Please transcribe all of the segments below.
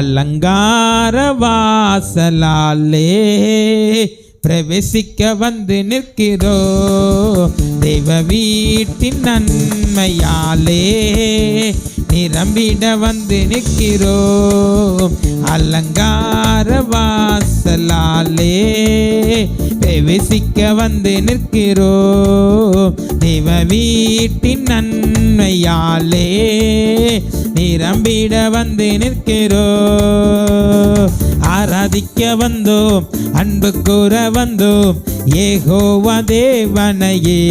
அலங்கார வாசலாலே பிரவேசிக்க வந்து நிற்கிறோ. தெய்வ வீட்டின் நன்மையாலே நிரம்பிட வந்து நிற்கிறோ. அலங்கார வாசலாலே பிரவேசிக்க வந்து நிற்கிறோ. தெய்வ வீட்டின் நன்மையாலே நிரம்பிட வந்து நிற்கிறோ. ஆராதிக்க வந்தோம், அன்பு கூற வந்தோம், யெகோவா தேவனையே.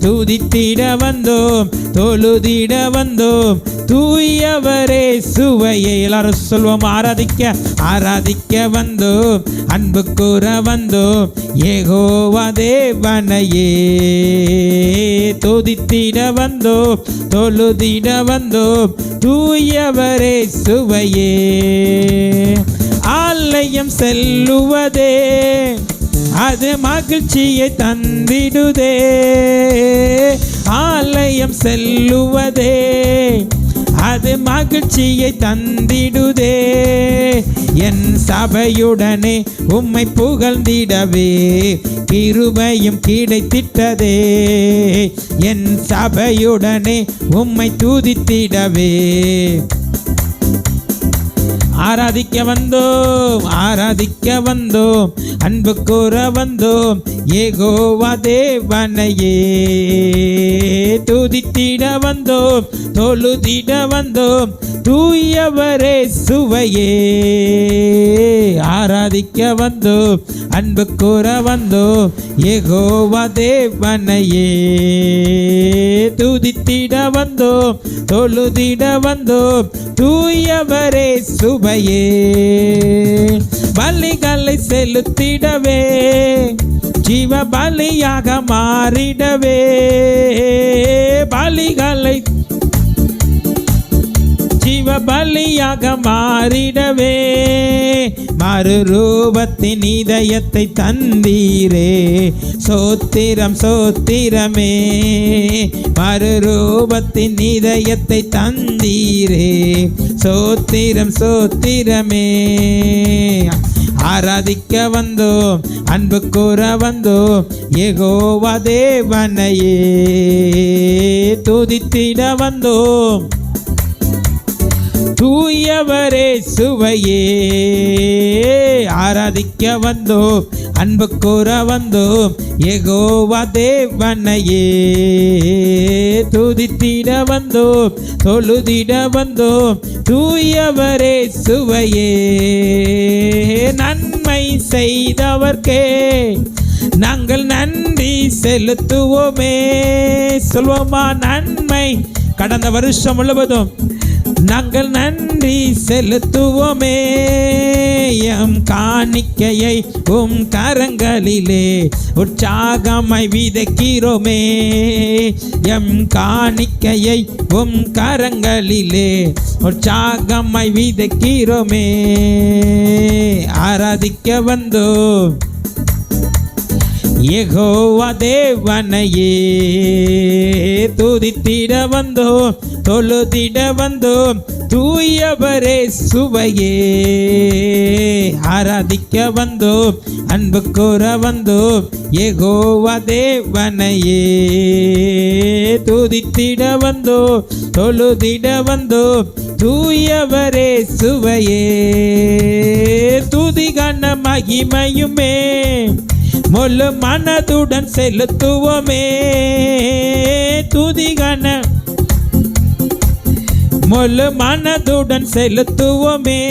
துதித்திட வந்தோம், தொழுதிட வந்தோம், தூயவரே சுவையே. எல்லாரும் சொல்வோம், ஆராதிக்க வந்தோம், அன்பு கூற வந்தோம், யெகோவா தேவனையே. துதித்திட வந்தோம், தொழுதிட வந்தோம், தூயவரே சுவையே. ஆலயம் செல்லுவதே அது மகிழ்ச்சியை தந்திடுதே. ஆலயம் செல்லுவதே அது மகிழ்ச்சியை தந்திடுதே. என் சபையுடனே உம்மை புகழ்ந்திடவே கிருபையும் கிடைத்திட்டதே. என் சபையுடனே உம்மை துதித்திடவே. ஆராதிக்க வந்தோம், அன்பு கூற வந்தோம், யெகோவா தேவனையே. துதித்திட வந்தோம், தொழுதிட வந்தோம், தூயவரே சுவையே. ஆராதிக்க வந்தோம், அன்பு கூற வந்தோம், யெகோவா தேவனையே. துதித்திட வந்தோம், தொழுதிட வந்தோம், தூயவரே சுவையே. பலிகளை செலுத்திடவே ஜீவ பலியாக மாறிடவே. பலிகளை ஜீவ பலியாக மாறிடவே. மறுரூபத்தின் இதயத்தை தந்தீரே, சோத்திரம் சோத்திரமே. மறுரூபத்தின் இதயத்தை தந்தீரே, சோத்திரம் சோத்திரமே. ஆராதிக்க வந்தோம், அன்பு கூற வந்தோம், யெகோவா தேவனையே. துதித்திட வந்தோம், தூயவரே சுவையே. ஆராதிக்க வந்தோம், அன்பு கூற வந்தோம், யெகோவா தேவனையே. துதித்திட வந்தோம், தொழுதிட வந்தோம், தூயவரே சுவையே. நன்மை செய்தவர்க்கே நாங்கள் நன்றி செலுத்துவோமே. சொல்வோமா? நன்மை கடந்த வருஷம் முழுவதும் நாங்கள் நன்றி செலுத்துவோமே. எம் காணிக்கையை உம் கரங்களிலே உற்சாகமாய் விதைக்கிறோமே. எம் காணிக்கையை உம் கரங்களிலே உற்சாகமாய் விதைக்கிறோமே. ஆராதிக்க வந்தோம், யெகோவா தேவனையே. துதித்திட வந்தோம், தொழுதிட வந்தோம், தூயவரே சுவையே. ஆராதிக்க வந்தோம், அன்பு கூற வந்தோம், யெகோவா தேவனையே. துதித்திட வந்தோம், தொழுதிட வந்தோம், தூயவரே சுவையே. துதிகான மகிமையுமே முழு மனதுடன் செலுத்துவோமே. துதிகான முழு மனதுடன் செலுத்துவோமே.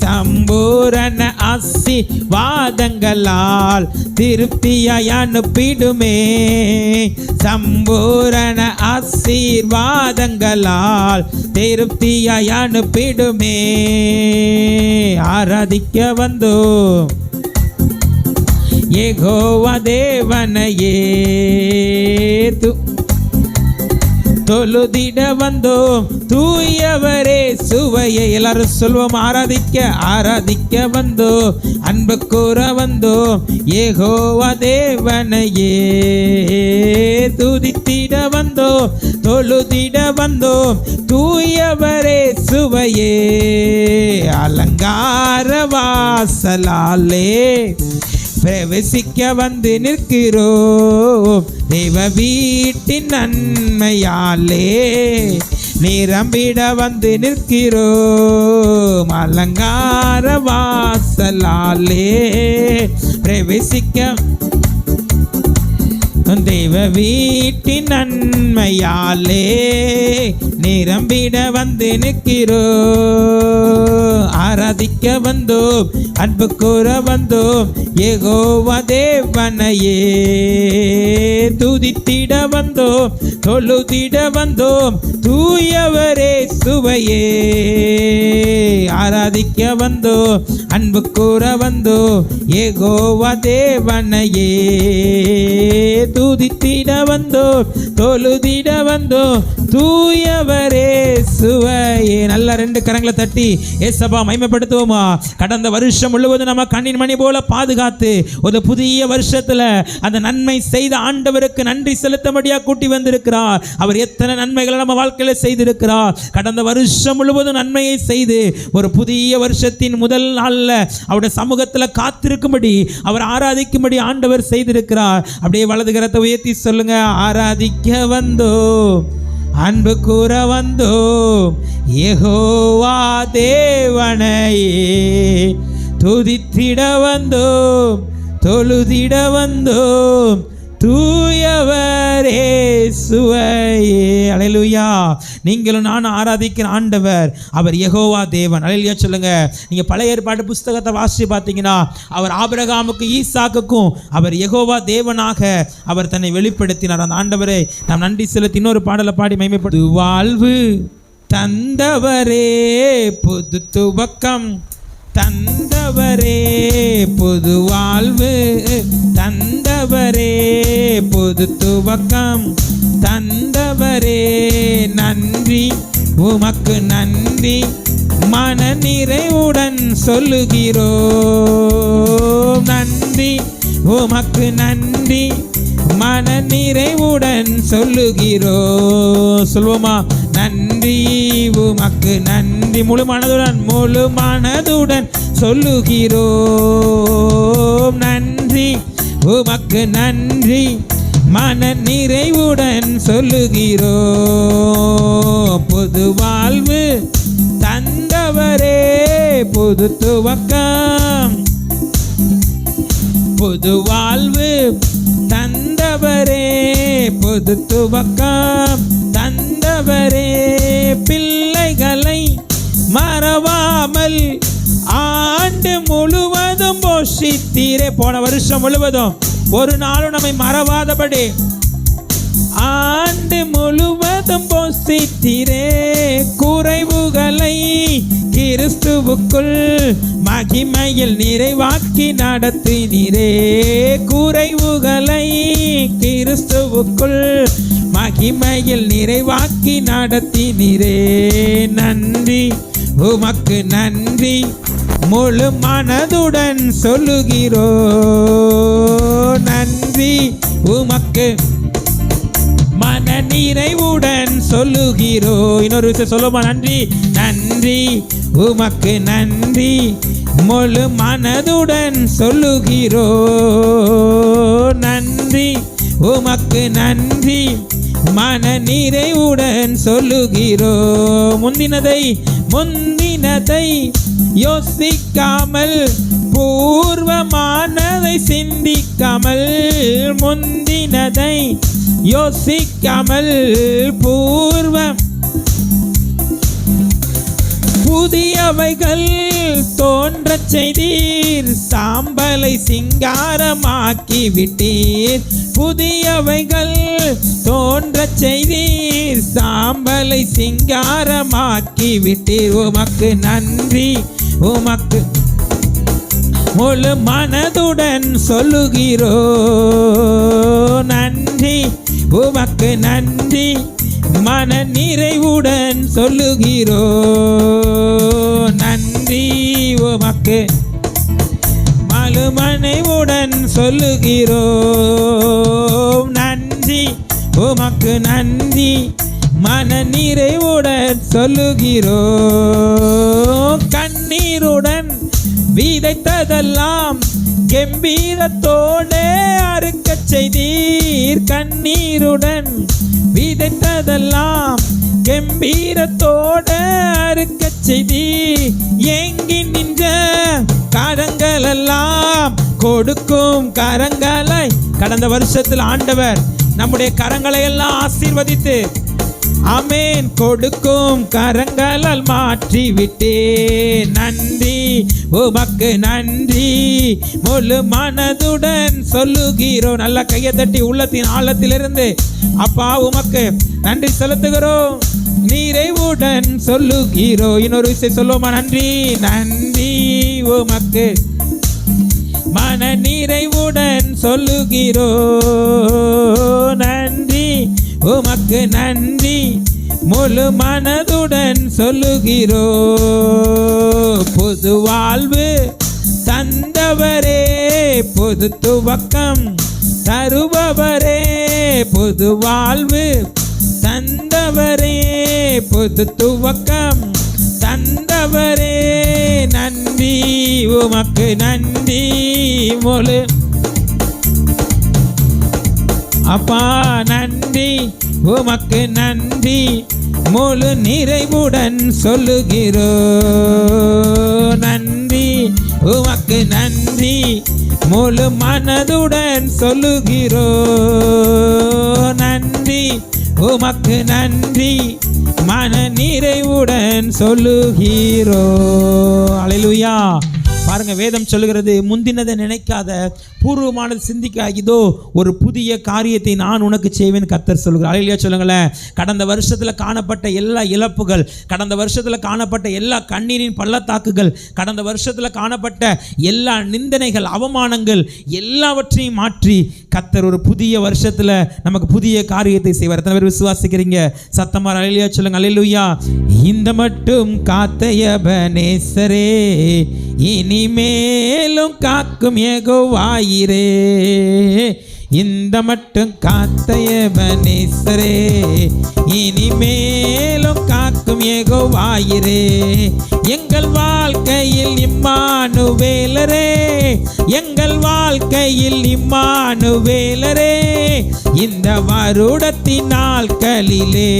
சம்பூரண ஆசீர்வாதங்களால் திருப்தியாய் அனுப்பிடுமே. சம்பூரண ஆசீர்வாதங்களால் திருப்தியாய் அனுப்பிடுமே. ஆராதிக்க வந்தோம், யெகோவா தேவனையே. தொழுதிட வந்தோம், தூயவரே சுவையை. எல்லாரும் சொல்வோம், ஆராதிக்க வந்தோம், அன்பு கூற வந்தோம், யெகோவா தேவனையே. துதித்திட வந்தோம், தொழுதிட வந்தோம், தூயவரே சுவையே. அலங்கார வாசலாலே பிரவேசிக்க வந்து நிற்கிறோம், தேவ வீட்டின் நன்மையாலே நிரம்பிட வந்து நிற்கிறோம். அலங்கார வாசலாலே பிரவேசிக்க தேவ வீட்டின் நன்மையாலே நிரம்பிட வந்து நிற்கிறோம். ஆராதிக்க வந்தோம், அன்பு கூற வந்தோம், யெகோவா தேவனையே துதித்திட வந்தோம், தொழுதிட வந்தோம், தூயவரே சுவையே. ஆராதிக்க வந்தோம், அன்பு கூற வந்தோம், யெகோவா தேவனையே துதித்திட வந்தோம், தொழுதிட வந்தோம், தூயவரே சுவையே. நல்ல ரெண்டு கரங்களை தட்டி ஏசப்பா மகிமைப்படுத்துவோமா. கடந்த வருஷம் முழுவதும் நம்ம கண்ணின் மணி போல பாதுகாத்து ஒரு புதிய வருஷத்துல அந்த நன்மை செய்த ஆண்டவருக்கு நன்றி செலுத்தபடியா கூட்டி வந்திருக்கிறார். அவர் எத்தனை நன்மைகளை நம்ம வாழ்க்கையில செய்திருக்கிறார். கடந்த வருஷம் முழுவதும் நன்மையை செய்து ஒரு புதிய வருஷத்தின் முதல் நாள்ல அவருடைய சமூகத்துல காத்திருக்கும்படி, அவர் ஆராதிக்கும்படி ஆண்டவர் செய்திருக்கிறார். அப்படியே வலது கரத்தை உயர்த்தி சொல்லுங்க, ஆராதிக்க வந்தோம், அன்பு கூற வந்தோம், யெகோவா தேவனையே துதித்திட வந்தோம், தொழுதிட வந்தோம், தூயவரே சுவையே. அல்லேலூயா. நீங்களும் நானும் ஆராதிக்கிற ஆண்டவர் அவர் யெகோவா தேவன். அல்லேலூயா சொல்லுங்க. நீங்க பழைய ஏற்பாடு புஸ்தகத்தை வாசிச்சு பார்த்தீங்கன்னா அவர் ஆபிரகாமுக்கும் ஈசாக்குக்கும் அவர் யெகோவா தேவனாக அவர் தன்னை வெளிப்படுத்தினார். அந்த ஆண்டவரை நாம் நன்றி செலுத்தி இன்னொரு பாடலை பாடி மகிமைப்படு. வாழ்வு தந்தவரே புது துவக்கம் தந்தவரே, புது வாழ்வு தந்தவரே, புது துவக்கம் தந்தவரே, நன்றி உமக்கு நன்றி மன நிறைவுடன் சொல்லுகிறோம். நன்றி உமக்கு நன்றி மன நிறைவுடன் சொல்லுகிறோம். சொல்வோமா? நன்றி உமக்கு நன்றி முழு மனதுடன் சொல்லுகிறோம். நன்றி உமக்கு நன்றி மன நிறைவுடன் சொல்லுகிறோம். புது வாழ்வு தந்தவரே புது துவக்கம், புது வாழ்வு தந்தவரே புது துவக்கம் தந்தவரே, பிள்ளைகளை மறவாமல் ஆண்டு முழுவதும் போஷித்தீரே. போன வருஷம் முழுவதும் ஒரு நாளும் நம்மை மறவாதபடி ஆண்டு முழுவதும் போஷித்தீரே. குறைவுகளை கிறிஸ்துவுக்குள் மகிமையில் நிறைவாக்கி நடத்தினீரே. குறைவுகளை கிறிஸ்துவுக்குள் மகிமையில் நிறைவாக்கி நடத்தினீரே. நன்றி உமக்கு நன்றி முழு மனதுடன் சொல்லுகிறோம். நன்றி உமக்கு மன நிறைவுடன் சொல்லுகிறோம். இன்னொரு விஷயம் சொல்லுமா? நன்றி நன்றி உமக்கு நன்றி முழு மனதுடன் சொல்லுகிறோம். நன்றி உமக்கு நன்றி மன நிறைவுடன் சொல்லுகிறோம். முந்தினதை யோசிக்காமல் பூர்வமானதை சிந்திக்காமல், முந்தினதை யோசிக்காமல் புதியவைகள் தோன்றச் செய்தீர், சாம்பலை சிங்காரமாக்கி விட்டீர். புதியவைகள் தோன்றச் செய்தீர், சாம்பலை சிங்காரமாக்கி விட்டீர். உமக்கு நன்றி உமக்கு முழு மனதுடன் சொல்லுகிறோம். நன்றி உமக்கு நன்றி மன நிறைவுடன் சொல்லுகிறோம். நன்றி உமக்கு மனவுடன் சொல்லுகிறோம். நன்றி உமக்கு நன்றி மன நிறைவுடன் சொல்லுகிறோ. கண்ணீருடன் விதைத்ததெல்லாம் கெம்பீரத்தோடே அறுக்கச் செய்தீர். கண்ணீருடன் விதைத்ததெல்லாம் கெம்பீரத்தோட அறுக்கச் செய்தீர். ஏங்கி நின்ற கரங்கள் எல்லாம் கொடுக்கும் கரங்களை. கடந்த வருஷத்தில் ஆண்டவர் நம்முடைய கரங்களை எல்லாம் ஆசீர்வதித்து ஆமென் கொடுக்கும் கரங்களால் மாற்றி விட்டே. நன்றி உமக்கு நன்றி முழு மனதுடன் சொல்லுகிறோம். நல்ல கையை தட்டி உள்ளத்தின் ஆழத்திலிருந்து அப்பா உமக்கு நன்றி செலுத்துகிறோம், நிறைவுடன் சொல்லுகிறோம். இன்னொரு விஷயம் சொல்லுவோமா? நன்றி நன்றி உமக்கு மன நிறைவுடன் சொல்லுகிறோ. நன்றி உமக்கு நன்றி முழு மனதுடன் சொல்லுகிறோ. புது வாழ்வு தந்தவரே, புது துவக்கம் தருபவரே, புது வாழ்வு தந்தவரே, புது துவக்கம் தந்தவரே. நன்றி உமக்கு நன்றி முழு அப்பா நன்றி உமக்கு நன்றி முழு நிறைவுடன் சொல்லுகிறோ. நன்றி உமக்கு நன்றி முழு மனதுடன் சொல்லுகிறோ. நன்றி உமக்கு நன்றி மன நிறைவுடன் சொல்லுகிறோ. அல்லேலூயா. பாருங்க, வேதம் சொல்லுகிறது, முந்தினதை நினைக்காத பூர்வமானது சிந்திக்க, இதோ ஒரு புதிய காரியத்தை நான் உனக்கு செய்வேன் கர்த்தர் சொல்கிறார். அல்லேலூயா சொல்லுங்களேன். கடந்த வருஷத்தில் காணப்பட்ட எல்லா இழப்புகள், கடந்த வருஷத்தில் காணப்பட்ட எல்லா கண்ணீரின் பள்ளத்தாக்குகள், கடந்த வருஷத்தில் காணப்பட்ட எல்லா நிந்தனைகள், அவமானங்கள் எல்லாவற்றையும் மாற்றி கர்த்தர் ஒரு புதிய வருஷத்தில் நமக்கு புதிய காரியத்தை செய்வார். எத்தனை பேர் விசுவாசிக்கிறீங்க? சத்தமா அல்லேலூயா சொல்லுங்க. அல்லேலூயா. இந்த மட்டும் காத்த எபனேசரே, இனிமேலும் காக்கும் யெகோவாயிரே. இந்த மட்டும் காத்த எபனேசரே, இனிமேலும் காக்கும் யெகோவாயிரே. எங்கள் வாழ்க்கையில் இம்மானுவேலரே, எங்கள் வாழ்க்கையில் இம்மானுவேலரே. இந்த வருடத்தின் நாட்களிலே,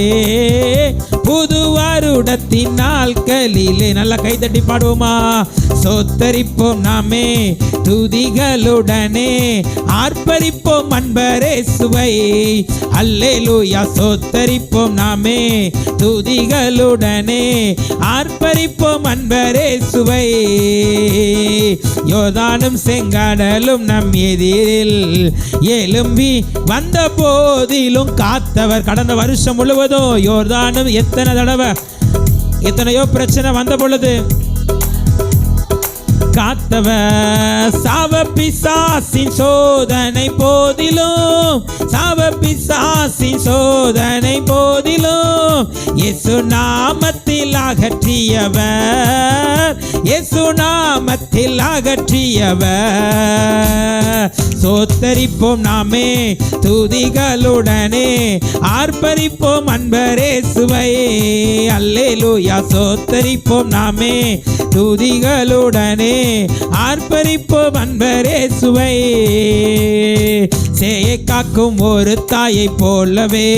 புது வருடத்தின் நாட்களிலே நல்ல கைதட்டி பாடுவோமா? சோத்தரிப்போம் நாமே துதிகளுடனே, ஆர்ப்பரிப்போம் அன்பரே சுவை. அல்லேலூயா. சோத்தரிப்போம் நாமே துதிகளுடனே, ஆர்ப்பரிப்போம் அன்பரே சுவை. யோர்தானும் செங்கடலும் நம் எதிரில் எழும்பி வந்த போதிலும் காத்தவர். கடந்த வருஷம் முழுவதும் யோர்தானும் எத்தனை தடவை எத்தனையோ பிரச்சனை வந்த பொழுது காத்தவர். சாவ பிசாசின் சோதனை போதிலும், சாவ பிசாசின் சோதனை போதிலும் இயேசு நாமத்தில் அகற்றியவர், இயேசு நாமத்தில் அகற்றியவர். சோத்தரிப்போம் நாமே துதிகளுடனே, ஆர்ப்பரிப்போம் அன்பரே சுவை. அல்லேலூயா. சோத்தரிப்போம் நாமே துதிகளுடனே, ஆர்ப்பரிப்போம் அன்பரே சுவை. சேயை காக்கும் ஒரு தாயை போலவே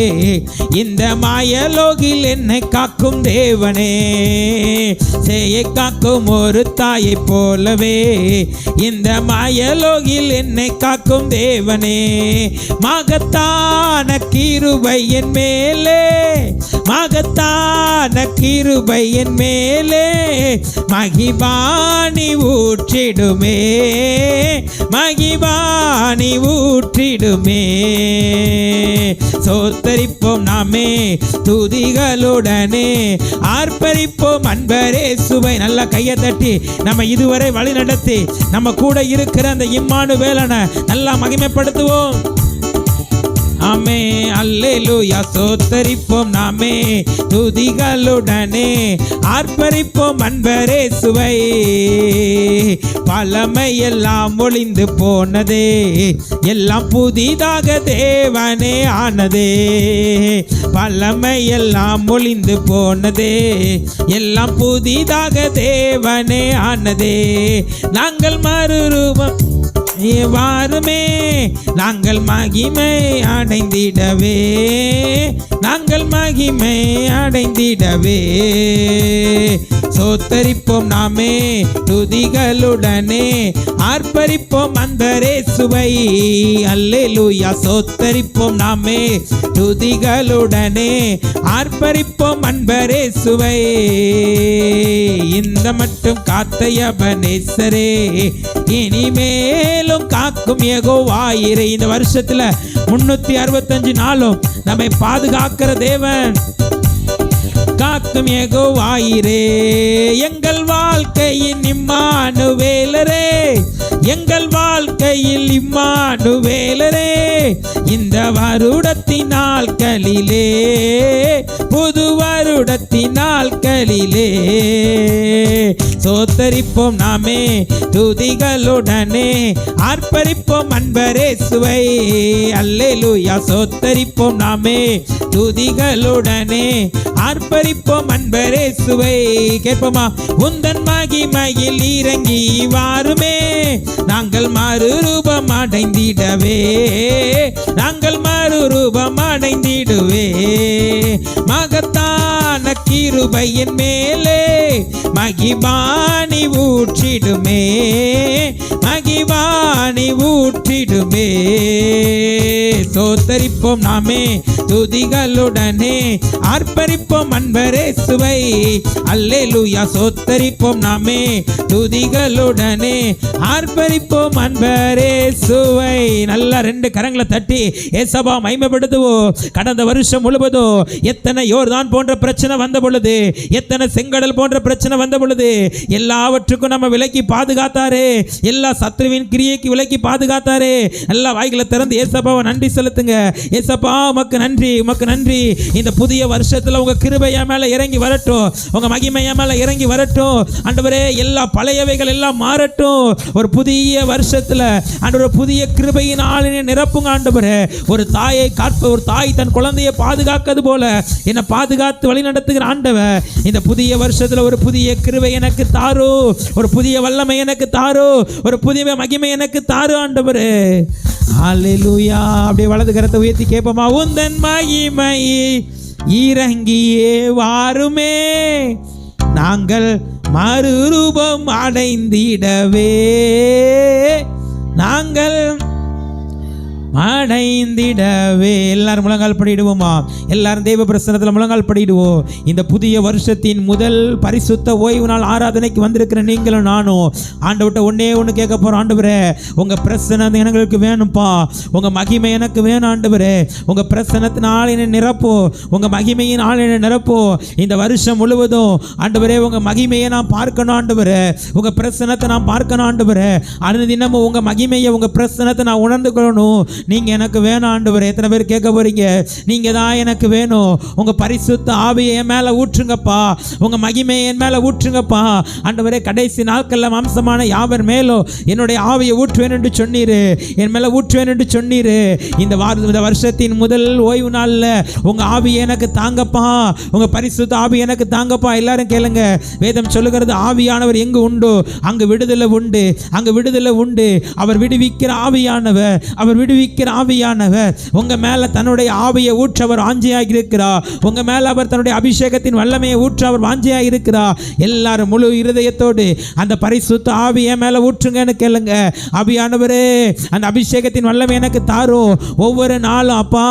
இந்த மாயலோகில் என்னை காக்கும் தேவனே. சேயை காக்கும் ஒரு தாயை போலவே இந்த மாயலோகில் என்னை காக்கும் தேவனே. மகத்தான கிருபை என் மேலே, மகத்தான கிருபை என் மேலே மகிபானி ஊற்றிடுமே, மகிபானி ஊற்றிடுமே. சோத்தரிப்போம் நாமே துதிகளுடனே, ஆர்ப்பரிப்போம் அன்பரே சுவை. நல்ல கையை தட்டி நம்ம இதுவரை வழி நடத்தி நம்ம கூட இருக்கிற அந்த இம்மானுவேலனை நல்லா மகிமைப்படுத்துவோம். ஆமே. அல்லேலூயா. சோத்தரிப்போம் நாமே துதிகளுடனே, ஆர்ப்பரிப்போம் அன்பரே சுவை. பழமை எல்லாம் ஒளிந்து போனதே, எல்லாம் புதிதாக தேவனே ஆனதே. பழமை எல்லாம் ஒளிந்து போனதே, எல்லாம் புதிதாக தேவனே ஆனதே. நாங்கள் மறுரூபம் வாருமே, நாங்கள் மகிமை அடைந்திடவே, நாங்கள் மகிமை அடைந்திடவே. சோத்தரிப்போம் நாமே துதிகளுடனே, ஆர்ப்பரிப்போம் அன்பரேசுவை. அல்லேலூயா. சோத்தரிப்போம் நாமே துதிகளுடனே, ஆர்ப்பரிப்போம் அன்பரேசுவை. இந்த மட்டும் காத்த எபனேசரே, இனிமேலும் காக்கும் யெகோவாயிரே. இந்த வருஷத்துல 365 நாளும் நம்மை பாதுகாக்கிற தேவன், காக்கும் யெகோவாயிரே. எங்கள் வாழ்க்கையின் இம்மானுவேலரே, எங்கள் வாழ்க்கையில் இம்மானுவேலரே. இந்த வருடத்தின் நாட்களிலே, புது வருடத்தின் நாட்களிலே, சோத்தரிப்போம் நாமே துதிகளுடனே, ஆர்ப்பரிப்போம் அன்பரேசுவை. அல்லேலூயா. சோத்தரிப்போம் நாமே துதிகளுடனே, ஆர்ப்பரிப்போம் அன்பரேசுவை. கேட்போமா? உந்தன் மகிமையில் இறங்கி வாருமே, நாங்கள் மறுரூபம் அடைந்திடவே, நாங்கள் மறுரூபம் அடைந்திடுவே. மகத்தான கிருபையின் மேலே மகிமானி ஊற்றிடுமே, மகிமானி ஊற்றிடுமே. சோத்தரிப்போம் நாமே துதிகளுடனே, ஆர்ப்பரிப்போம் அன்பரேசுவை. அல்லேலூயா. சோத்தரிப்போம் நாமே துதிகளுடனே, ஆர்ப்பரிப்போம் அன்பரேசுவை. நல்லா 2 கரங்களை தட்டி ஏசப்பா மகிமைப்படுத்துவோம். கடந்த வருஷம் முழுவதும் எத்தனை யோர்தான் போன்ற பிரச்சனை வந்த பொழுது, எத்தனை செங்கடல் போன்ற பிரச்சனை வந்த பொழுது, எல்லாவற்றுக்கும் நம்ம விலக்கி பாதுகாத்தாரே. எல்லா சத்ருவின் கிரியைக்கு விலக்கி பாதுகாத்தாரே. எல்லா வாய்களை திறந்து ஏசப்பாவை நன்றி செலுத்துங்க. ஏசப்பா உமக்கு நன்றி, உமக்கு நன்றி. இந்த புதிய வருஷத்துல உங்க கிருபை என் மேல இறங்கி வரட்டும், உங்க மகிமை என் மேல இறங்கி வரட்டும். ஆண்டவரே, எல்லா பழையவைகள் எல்லாம் மாறட்டும். ஒரு புதிய வருஷத்துல ஆண்டவரே புதிய கிருபையின் ஆளினை நிரப்புங்க ஆண்டவரே. ஒரு தாயை காப்ப, ஒரு தாய் தன் குழந்தையை பாதுகாக்கிறது போல என்னை பாதுகாத்து வழி நடத்துகிற ஆண்டவர், இந்த புதிய வருஷத்துல ஒரு புதிய கிருபை எனக்கு தாரு, ஒரு புதிய வல்லமை எனக்கு தாரு, ஒரு புதிய மகிமை எனக்கு தாரு ஆண்டவரே. அல்லேலூயா. அப்படியே வலது கரத்தை உயர்த்தி கேட்போமா? உந்தன் மகிமை இறங்கியே வாருமே, நாங்கள் மறுரூபம் அடைந்திடவே, நாங்கள் அடைந்திடவே. எல்லாரும் முழங்கால் படிடுவோமா? எல்லாரும் தேவ பிரசன்னத்தில் முழங்கால் படிடுவோம். இந்த புதிய வருஷத்தின் முதல் பரிசுத்த ஓய்வு நாள் ஆராதனைக்கு வந்திருக்கிற நீங்களும் நானும் ஆண்டவர்கிட்ட ஒன்னே ஒன்று கேட்க போகிறோம். ஆண்டவரே, உங்கள் பிரசன்னம் எங்களுக்கு வேணும்ப்பா, உங்கள் மகிமை எனக்கு வேணும் ஆண்டவரே. உங்கள் பிரசன்னத்தின் ஆளினை நிரப்போ, உங்கள் மகிமையின் ஆளினை நிரப்போ. இந்த வருஷம் முழுவதும் ஆண்டவரே உங்கள் மகிமையை நான் பார்க்கணும் ஆண்டவரே, உங்கள் பிரசன்னத்தை நான் பார்க்கணும் ஆண்டவரே. அனுதினமும் உங்கள் மகிமையை, உங்கள் பிரசன்னத்தை நான் உணர்ந்து கொள்ளணும். நீங்க எனக்கு வேணும் ஆண்டவரே. எத்தனை பேர் கேட்க போறீங்க? நீங்க தான் எனக்கு வேணும். உங்க பரிசுத்த ஆவியை என் மேல ஊற்றுங்கப்பா, உங்க மகிமையை என் மேல ஊற்றுங்கப்பா ஆண்டவரே. கடைசி நாட்கள்ல மாம்சமான யாவர் மேலோ என்னுடைய ஆவியை ஊற்றுவேன் என்று சொன்னீரு, என் மேல ஊற்றுவேன் என்று சொன்னீரு. இந்த வருஷத்தின் முதல் ஓய்வு நாள்ல உங்க ஆவியை எனக்கு தாங்கப்பா, உங்க பரிசுத்த ஆவி எனக்கு தாங்கப்பா. எல்லாரும் கேளுங்க. வேதம் சொல்லுகிறது, ஆவியானவர் எங்கு உண்டு அங்கு விடுதலை உண்டு, அங்கு விடுதலை உண்டு. அவர் விடுவிக்கிற ஆவியானவர், அவர் விடுவிக்கிற ஆவியானவர் உங்க மேல தன்னுடைய ஆவியை ஊற்ற அவர் வாஞ்சையாக இருக்கிறார். உங்க மேல அவர் தன்னுடைய அபிஷேகத்தின் வல்லமையை ஊற்ற அவர் வாஞ்சையாக இருக்கிறார். எல்லாரும் முழு இருதயத்தோடு அந்த பரிசுத்த ஆவியை மேல ஊற்றுங்கன்னு கேளுங்க. ஆவியானவரே, அந்த அபிஷேகத்தின் வல்லமை எனக்கு தாரும். ஒவ்வொரு நாளும் அப்பா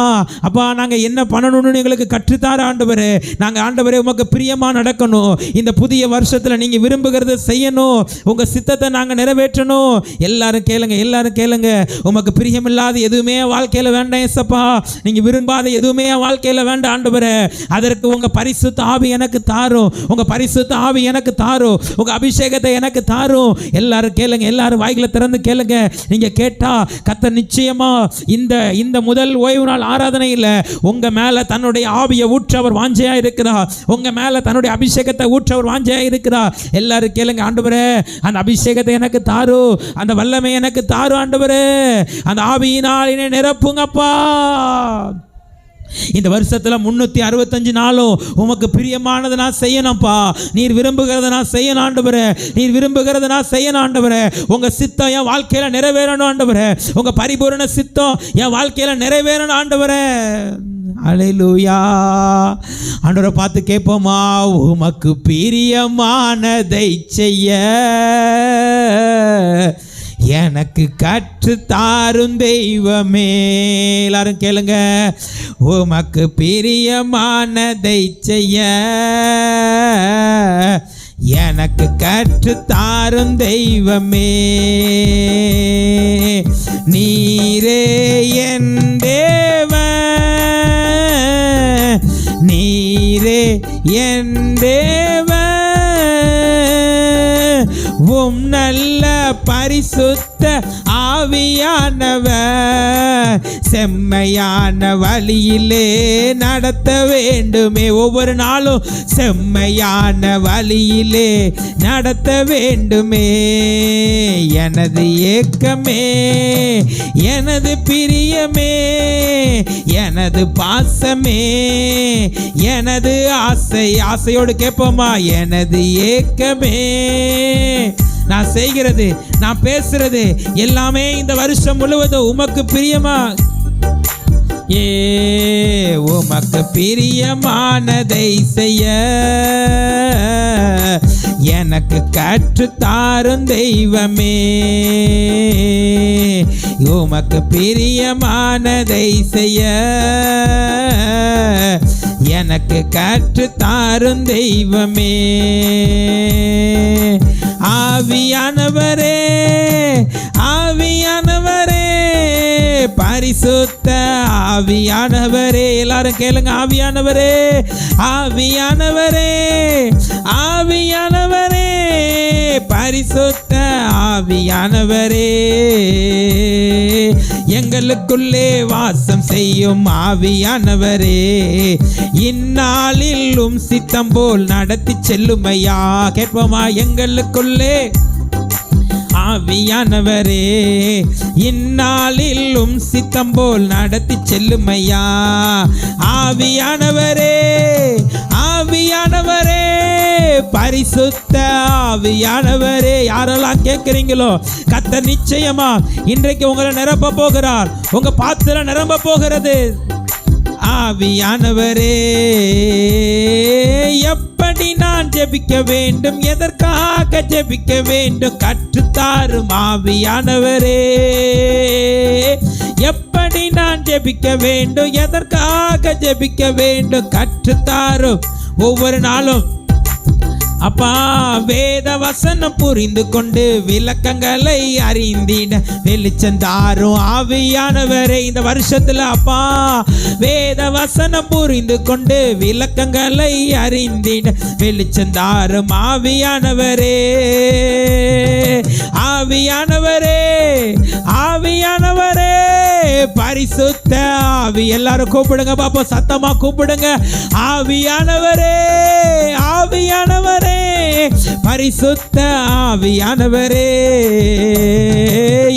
அப்பா நாங்க என்ன பண்ணணும்னு எங்களுக்கு கற்றுத்தார ஆண்டவரே. நாங்க ஆண்டவரே உமக்கு பிரியமா நடக்கணும். இந்த புதிய வருஷத்துல நீங்க விரும்புகிறத செய்யணும், உங்க சித்தத்தை நாங்க நிறைவேற்றணும். எல்லாரும் கேளுங்க, எல்லாரும் கேளுங்க. உமக்கு பிரியமில்லாத எதுவுமே வாழ்க்கையில வேண்டாம் ஏசப்பா, நீங்க விரும்பாத எதுவுமே வாழ்க்கையில வேண்டாம் ஆண்டவரே. அதற்கு உங்க பரிசுத்த ஆவி எனக்கு தாரும், உங்க பரிசுத்த ஆவி எனக்கு தாரும், உங்க அபிஷேகத்தை எனக்கு தாரும். எல்லாரும் கேளுங்க, எல்லாரும் வாய்களை திறந்து கேளுங்க. நீங்க கேட்டா கர்த்தர் நிச்சயமா இந்த முதல் ஓய்வு நாள் ஆராதனையில் உங்க மேல தன்னுடைய ஆவியை ஊற்ற அவர் வாஞ்சையா இருக்கிறார். உங்க மேல தன்னுடைய அபிஷேகத்தை ஊற்ற அவர் வாஞ்சையா இருக்கிறார். எல்லாரும் கேளுங்க, ஆண்டவரே அந்த அபிஷேகத்தை எனக்கு தாரு, அந்த வல்லமை எனக்கு தாரு ஆண்டவரே, அந்த ஆவியினால் என்னை நிரப்புங்கப்பா. இந்த வருஷத்துல 365 நாளும் உமக்கு பிரியமானதை நான் செய்யணும்ப்பா. நீர் விரும்புகிறத நான் செய்யணும் ஆண்டவரே, நீர் விரும்புகிறத நான் செய்யணும் ஆண்டவரே. உங்க சித்தம் என் வாழ்க்கையில நிறைவேறணும் ஆண்டவரே, உங்க பரிபூரண சித்தம் என் வாழ்க்கையில நிறைவேறணும் ஆண்டவரே. அல்லேலூயா. ஆண்டவரை பார்த்து கேட்போமா, உமக்கு பிரியமானதை செய்ய எனக்கு கற்று தாரும் தெய்வமே. எல்லாரும் கேளுங்க, உமக்கு பிரியமானதை செய்ய எனக்கு கற்று தாரும் தெய்வமே. நீரே என் தேவன், நீரே என் தேவன், உம் நல்ல பரிசுத்த ஆவியானவர் செம்மையான வழியிலே நடத்த வேண்டுமே. ஒவ்வொரு நாளும் செம்மையான வழியிலே நடத்த வேண்டுமே. எனது ஏக்கமே, எனது பிரியமே, எனது பாசமே, எனது ஆசை. ஆசையோடு கேட்போமா, எனது ஏக்கமே, நான் செய்கிறது, நான் பேசுறது எல்லாமே இந்த வருஷம் முழுவதும் உமக்கு பிரியமா, உமக்கு பிரியமானதை செய்ய எனக்கு கற்று தாரும் தெய்வமே. உமக்கு பிரியமானதை செய்ய எனக்கு கற்று தாரும் தெய்வமே. ஆவியானவரே, ஆவியானவரே, பரிசுத்த ஆவியானவரே. எல்லாரும் கேளுங்க, ஆவியானவரே, ஆவியானவரே, ஆவியானவரே, பரிசுத்த ஆவியானவரே, எங்களுக்குள்ளே வாசம் செய்யும் ஆவியானவரே, இந்நாளிலும் சித்தம் போல் நடத்தி செல்லுமையா. கேட்போமா, எங்களுக்குள்ளே ஆவியானவரே, இந்நாளிலும் சித்தம் போல் நடத்தி செல்லுமையா. ஆவியானவரே, ஆவியானவரே, பரிசுத்த ஆவியானவரே. யாரெல்லாம் கேட்கிறீங்களோ கர்த்தர் நிச்சயமா இன்றைக்கு உங்களை நிரப்ப போகிறார், உங்க பாத்திரம் நிரம்ப போகிறது. ஆவியானவரே, எப்படி நான் ஜெபிக்க வேண்டும், எதற்காக ஜெபிக்க வேண்டும் கற்றுத்தாரும் ஆவியானவரே. எப்படி நான் ஜெபிக்க வேண்டும், எதற்காக ஜெபிக்க வேண்டும் கற்றுத்தாரும். ஒவ்வொரு நாளும் அப்பா வேத வசனம் புரிந்து கொண்டு விளக்கங்களை அறிந்திட வெளிச்சந்தாரும் ஆவியானவரே. இந்த வருஷத்துல அப்பா வேத வசனம் புரிந்து கொண்டு விளக்கங்களை அறிந்திட வெளிச்சந்தாரும் ஆவியானவரே. ஆவியானவரே, ஆவியானவரே, பரிசுத்த ஆவி. எல்லாரும் கூப்பிடுங்க பாப்போம், சத்தமா கூப்பிடுங்க. ஆவியானவரே, ஆவியானவரே, பரிசுத்த ஆவியானவரே,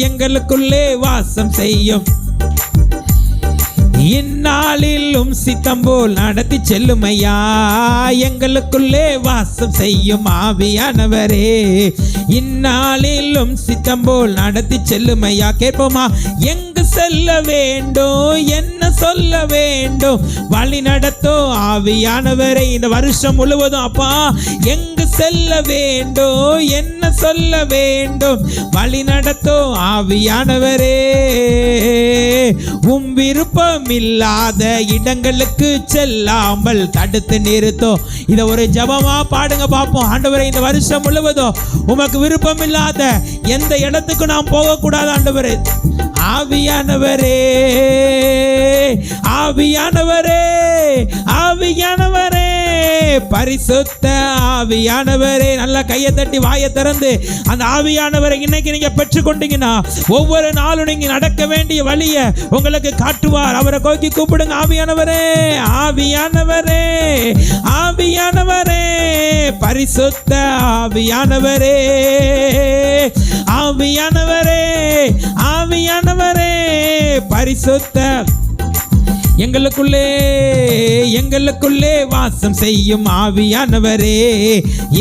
எங்களுக்குள்ளே வாசம் செய்யும், இந்நாளிலும் சித்தம் போல் நடத்தி செல்லுமையா. எங்களுக்குள்ளே வாசம் செய்யும் ஆவியானவரே, இந்நாளிலும் சித்தம் போல் நடத்தி செல்லுமையா. கேட்போமா, எங்கு செல்ல வேண்டும், என்ன சொல்ல வேண்டும், வழி நடத்தும் ஆவியானவரே. இந்த வருஷம் முழுவதும் அப்பா எங்கு செல்ல வேண்டும், என்ன சொல்ல வேண்டும், வழி நடத்தும் ஆவியானவரே. உம் விருப்பம் இல்லாத இடங்களுக்கு செல்லாமல் தடுத்து நிறுத்தும். இதை ஒரு ஜபமா பாடுங்க பார்ப்போம். ஆண்டவரே, இந்த வருஷம் முழுவதும் உமக்கு விருப்பம் இல்லாத எந்த இடத்துக்கு நாம் போகக்கூடாது ஆண்டவரே. ஆவியானவரே, ஆவியானவரே, ஆவியானவரே, பரிசுத்த ஆவியானவரே. நல்லா கையை தட்டி வாயை திறந்து அந்த ஆவியானவரை இன்னைக்கு நீங்க பெற்றுக்கொண்டீங்கன்னா ஒவ்வொரு நாளும் நீங்க நடக்க வேண்டிய வழியை உங்களுக்கு காட்டுவார். அவரை கோக்கி கூப்பிடுங்க, ஆவியானவரே, ஆவியானவரே, ஆவியானவரே, பரிசுத்த ஆவியானவரே, ஆவியானவரே, ஆவியானவரே, பரிசுத்த எங்களுக்குள்ளே வாசம் செய்யும் ஆவியானவரே,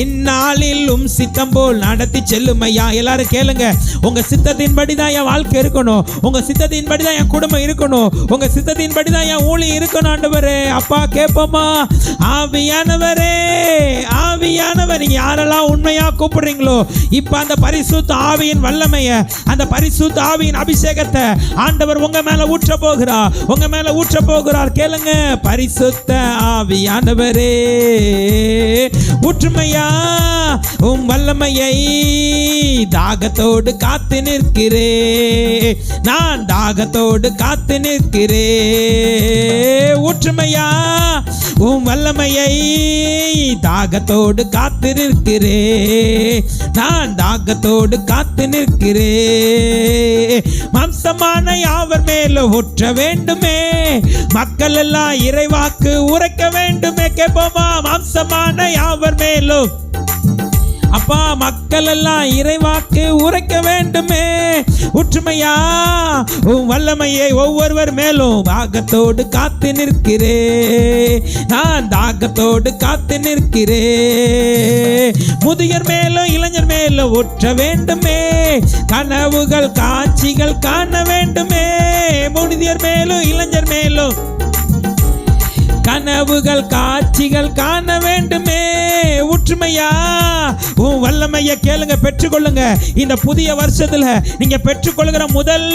இந்நாளிலும் சித்தம் போல் நடத்தி செல்லும் ஐயா. எல்லாரும் கேளுங்க, உங்க சித்தத்தின்படி தான் என் வாழ்க்கை இருக்கணும், உங்க சித்தத்தின்படி தான் என் குடும்பம் இருக்கணும், உங்க சித்தத்தின்படி தான் என் ஊழியம் இருக்கணும் ஆண்டவரே. அப்பா கேட்போமா? ஆவியானவரே, ஆவியானவர், நீங்க யாரெல்லாம் உண்மையா கூப்பிடுறீங்களோ இப்ப அந்த பரிசுத்த ஆவியின் வல்லமைய, அந்த பரிசுத்த ஆவியின் அபிஷேகத்தை ஆண்டவர் உங்க மேல ஊற்ற போகிறார், உங்க மேல ஊற்ற போகிறார். கேளுங்க, பரிசுத்த ஆவியானவரே ஊற்றுமையா உம் வல்லமையை, தாகத்தோடு காத்து நிற்கிறே, நான் தாகத்தோடு காத்து நிற்கிறே. ஊற்றுமையா உம் வல்லமையை, தாகத்தோடு காத்து நிற்கிறே, நான் தாகத்தோடு காத்து நிற்கிறே. மாம்சமான யாவர் மேலும் ஊற்ற வேண்டுமே, மக்கள் எல்லாம் இறைவாக்கு உரைக்க வேண்டுமே. கேட்போமா? மாம்சமான யாவர் மேலும் அப்பா மக்கள் எல்லாம் இறைவாக்கு உரைக்க வேண்டுமே. ஒற்றுமையா உன் வல்லமையை ஒவ்வொருவர் மேலும் தாகத்தோடு காத்து நிற்கிறே, நான் தாகத்தோடு காத்து நிற்கிறே. முதியர் மேலும் இளைஞர் மேலும் ஊற்ற வேண்டுமே, கனவுகள் காட்சிகள் காண வேண்டுமே. முதியர் மேலும் இளைஞர் மேலும் கனவுகள் காட்சிகள் காண வேண்டுமே. ஒற்றுமையா உன் வல்லமையை கேளுங்க, பெற்றுக்கொள்ளுங்க. இந்த புதிய வருஷத்துல நீங்க பெற்றுக்கொள்கிற முதல்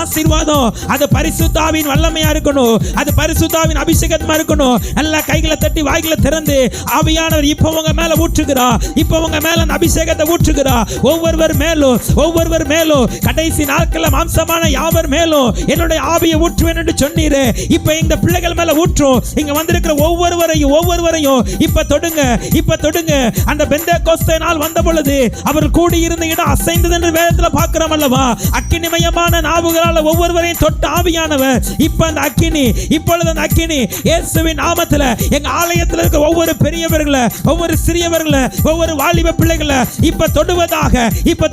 ஆசீர்வாதம் அது பரிசுத்தாவின் வல்லமையா இருக்கணும், அது பரிசுத்தாவின் அபிஷேகமா இருக்கணும். எல்லா கைகளை தட்டி வாய்களை திறந்து ஆவியானவர் இப்ப உங்க மேல ஊற்றுகிறா, இப்ப உங்க மேல அந்த அபிஷேகத்தை ஊற்றுகிறா. ஒவ்வொருவர் மேலும் கடைசி நாட்கள்ல மாம்சமான யாவர் மேலும் என்னுடைய ஆவியை ஊற்றுவேன் என்று சொன்னீரே. இப்ப இந்த பிள்ளைகள் மேல ஊற்றும். இங்க வந்திருக்கிற ஒவ்வொருவரையும் இப்ப தொடுங்க. அந்த பெந்தேகோஸ்தே நாள் வந்த பொழுது அவர் கூடி இருந்த இடம் அசைந்தது என்று வேதத்துல பார்க்கிறோம் அல்லவா? அக்கினிமயமான நாவுகளால் ஒவ்வொருவரையும் தொட்ட ஆவியானவர் இப்ப அந்த அக்கினி, இப்பொழுது அந்த அக்கினி இயேசுவின் நாமத்துல எங்க ஆலயத்தில் இருக்க ஒவ்வொரு பெரியவர்களை, ஒவ்வொரு சிறியவர்களை, ஒவ்வொரு வாலிப பிள்ளைகளை இப்ப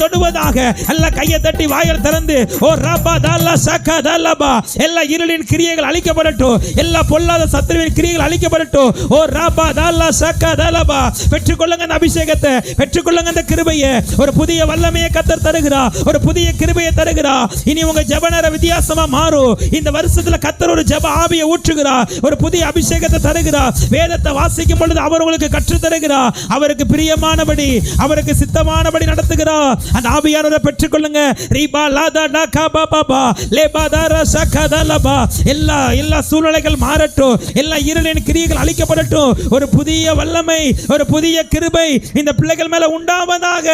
தொடுவதாக எல்லா கையை தட்டி வாயில் திறந்து ஓ ராபா தாலா சகா தாலபா, எல்லா இருளின் கிரியைகள் அழிக்கப்படட்டும், எல்லா பொல்லாத சத்துருவின் கிரியைகள் அழிக்கப்படட்டும். ஓ ராபா தாலா சகா தாலபா. பெற்றுக்கொள்ளுங்க அந்த அபிஷேகத்தை, பெற்றுக்கொள்ளுங்க அந்த கிருபையை. ஒரு புதிய வல்லமையை கர்த்தர் தருகிறார், ஒரு புதிய கிருபையை தருகிறார். இனி உங்க ஜெப நேரம் வித்தியாசமா மாறும். இந்த வருஷத்துல கர்த்தர் ஒரு ஜெப ஆவியை ஊற்றுகிறார், ஒரு புதிய அபிஷேகத்தை தருகிறார். வேதத்தை வாசிக்கும் பொழுது அவர் உங்களுக்கு கற்றுத் தருகிறார், அவருக்கு பிரியமானபடி, அவருக்கு சித்தமானபடி நடத்துகிறார். அந்த ஆவியானவரை பெற்றுக்கொள்ளுங்க. ரீபா லாதா நாகா பாபா லேபா தாரா சகா தாலபா. எல்லா சூழ்நிலைகள் மாறட்டும், எல்லா இருளின் கிரியைகள் அழிக்கப்படட்டும். ஒரு புதிய வல்லமை, ஒரு புதிய கிருபை இந்த பிள்ளைகள் மேல உண்டாவதாக.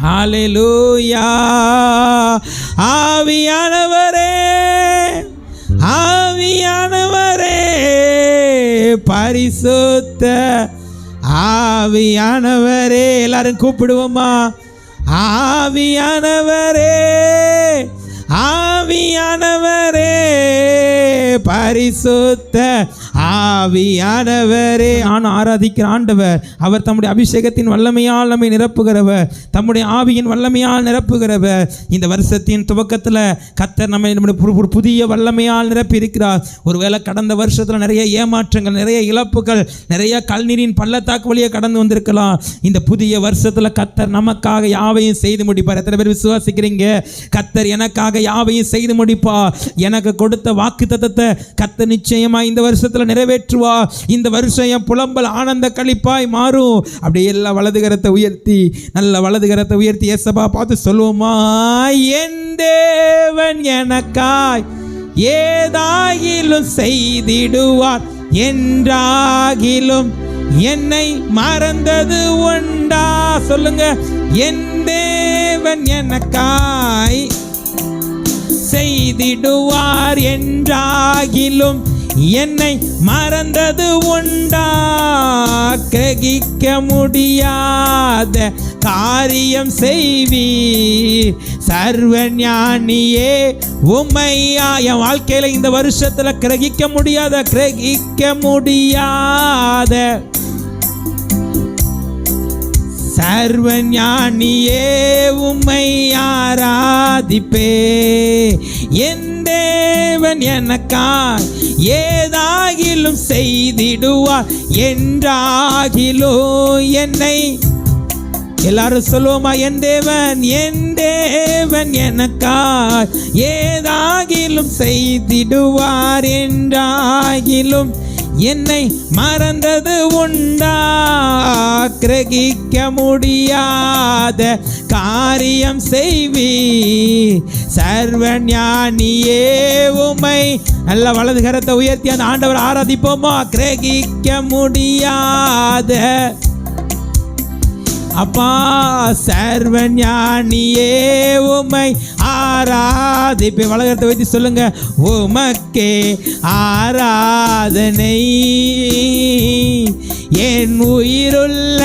ஹல்லேலூயா. ஆவியானவரே, ஆவியானவரே, பரிசுத்த ஆவியானவரே. எல்லாரும் கூப்பிடுவோமா? ஆவியானவரே, ஆவியானவரே, பரிசுத்த ஆவியானவரே. ஆராதிக்கிற ஆண்டவர் அவர் தம்முடைய அபிஷேகத்தின் வல்லமையால் நம்மை நிரப்புகிறவர், தம்முடைய ஆவியின் வல்லமையால் நிரப்புகிறவர். இந்த வருஷத்தின் துவக்கத்தில் கர்த்தர் நம்முடைய புதிய வல்லமையால் நிரப்பி இருக்கிறார். ஒருவேளை கடந்த வருஷத்தில் நிறைய ஏமாற்றங்கள், நிறைய இழப்புகள், நிறைய கல்நீரின் பள்ளத்தாக்கு வழியே கடந்து வந்திருக்கலாம். இந்த புதிய வருஷத்தில் கர்த்தர் நமக்காக யாவையும் செய்து முடிப்பார். எத்தனை பேர் விசுவாசிக்கிறீங்க? கர்த்தர் எனக்காக யாவையும் செய்து முடிப்பார். எனக்கு கொடுத்த வாக்குத்தத்தத்தை கர்த்தர் நிச்சயமா இந்த வருஷத்துல நிறைவேற்றுவா. இந்த வருஷம் என் புலம்பல் ஆனந்த களிப்பாய் மாறும். அப்படியே எல்லாம் வலதுகரத்தை உயர்த்தி, நல்ல வலதுகரத்தை உயர்த்தி ஏசப்பா பார்த்து சொல்லுவோமா? என் தேவன் எனக்காய் ஏதாகிலும் செய்திடுவார், என்றாகிலும் என்னை மறந்தது உண்டா? சொல்லுங்க. என் தேவன் தேவன் எனக்காய் செய்திடுவார் என்றாகிலும் என்னை மறந்தது உண்டா? கிரகிக்க முடியாத காரியம் செய்வீர் சர்வஞானியே உம்மையா. என் வாழ்க்கையில இந்த வருஷத்துல கிரகிக்க முடியாத சர்வஞானியே உம்மை ஆராதிப்பே. என் தேவன் எனக்காய் ஏதாகிலும் செய்திடுவார் என்றாகிலும் என்னை. எல்லாரும் சொல்லுவோமா? என் தேவன் எனக்காய் ஏதாகிலும் செய்திடுவார் என்றாகிலும் என்னை மறந்தது உண்டா? கிரகிக்க முடியாத காரியம் செய்வீர் சர்வஞானியே உம்மை. நல்ல வலது கரத்தை உயர்த்தி அந்த ஆண்டவர் ஆராதிப்போமா? கிரகிக்க முடியாத அப்பா சர்வஞானியே உம்மை ஆராதிப்பே. வலகரத்தை வைத்து சொல்லுங்க, உமக்கே ஆராதனை என் உயிருள்ள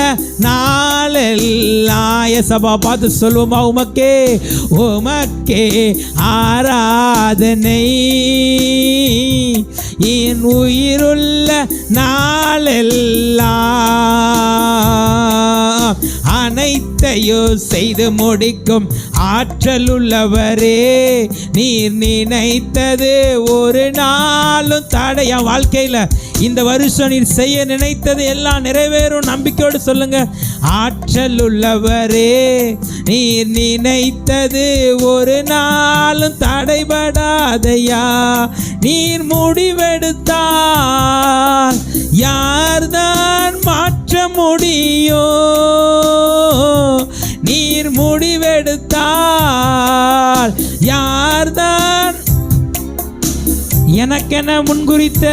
நாளெல்லாம். சபா பார்த்து சொல்லுவோமா? உமக்கே ஆராதனை என் உயிருள்ள நாளெல்லாம். அனைத்தையும் செய்து முடிக்கும் ஆற்றல் உள்ளவரே, நீர் நினைத்தது ஒரு நாளும் தடைய. வாழ்க்கையில இந்த வருஷம் நீர் செய்ய நினைத்தது எல்லாம் நிறைவேறும் நம்பிக்கையோடு சொல்லுங்க. ஆற்றல் உள்ளவரே, நீர் நினைத்தது ஒரு நாளும் தடைபடாதையா. நீர் முடிவெடுத்தால் யார்தான் மாற்ற முடியும்? நீர் முடிவெடுத்தால் யார்தான்? எனக்கென முன்குறித்த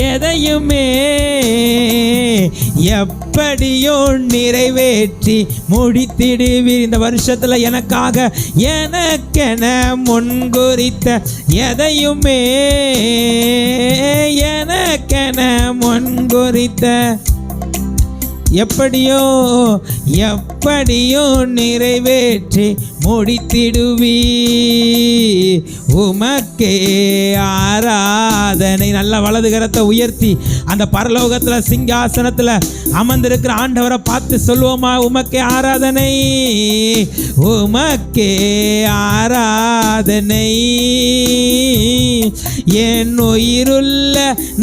எதையுமே எப்படியோ நிறைவேற்றி முடித்திடுவீர். இந்த வருஷத்துல எனக்காக முன்குறித்த எதையுமே முன்குறித்த எப்படியோ நிறைவேற்றி முடித்திடுவீ. உமக்கே ஆராதனை. நல்ல வலது கரத்தை உயர்த்தி அந்த பரலோகத்துல சிங்காசனத்துல அமர்ந்திருக்கிற ஆண்டவரை பார்த்து சொல்லுவோமா? உமக்கே ஆராதனை, உமக்கே ஆராதனை என் உயிருள்ள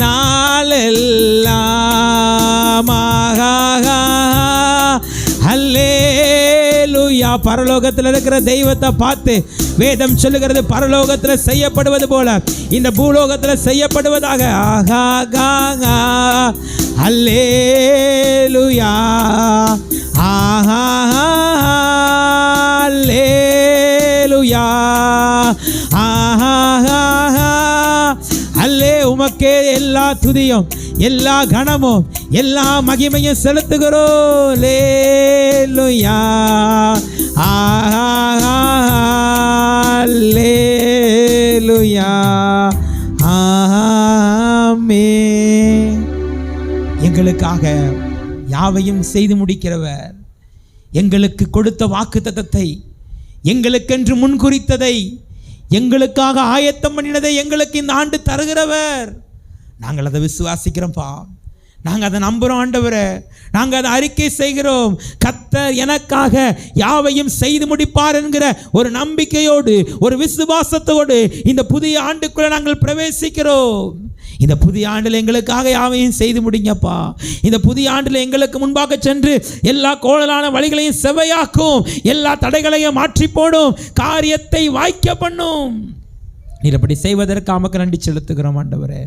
நாளெல்லாம். அல்லேலூயா. பரலோகத்தில் இருக்கிற தெய்வத்தை பார்த்து வேதம் சொல்லுகிறது, பரலோகத்தில் செய்யப்படுவது போல இந்த பூலோகத்தில் செய்யப்படுவதாக. ஆஹா அல்லேலூயா. ஆஹா அல்லேலூயா. ஆஹா அல்லே. உமக்கே எல்லா துதியும் எல்லா கணமும் எல்லா மகிமையும் செலுத்துகிறோம். லேலுயா. அல்லேலூயா. ஆமென். எங்களுக்காக யாவையும் செய்து முடிக்கிறவர், எங்களுக்கு கொடுத்த வாக்குத்தத்தத்தை, எங்களுக்கென்று முன்குறித்ததை, எங்களுக்காக ஆயத்தம் பண்ணினதை எங்களுக்கு இந்த ஆண்டு தருகிறவர். நாங்கள் அதை விசுவாசிக்கிறோம்ப்பா. நாங்கள் அதை நம்புகிறோம் ஆண்டவரே. நாங்கள் அதை அறிக்கை செய்கிறோம். கர்த்தர் எனக்காக யாவையும் செய்து முடிப்பார் என்கிற ஒரு நம்பிக்கையோடு, ஒரு விசுவாசத்தோடு இந்த புதிய ஆண்டுக்குள்ளே நாங்கள் பிரவேசிக்கிறோம். இந்த புதிய ஆண்டில் எங்களுக்காக யாவையும் செய்து முடிங்கப்பா. இந்த புதிய ஆண்டில் எங்களுக்கு முன்பாக சென்று எல்லா கோணலான வழிகளையும் செவ்வையாக்கும், எல்லா தடைகளையும் மாற்றி போடும், காரியத்தை வாய்க்க பண்ணும். நீர் அப்படி செய்வதற்கு நமக்கு நன்றி செலுத்துகிறோம் ஆண்டவரே.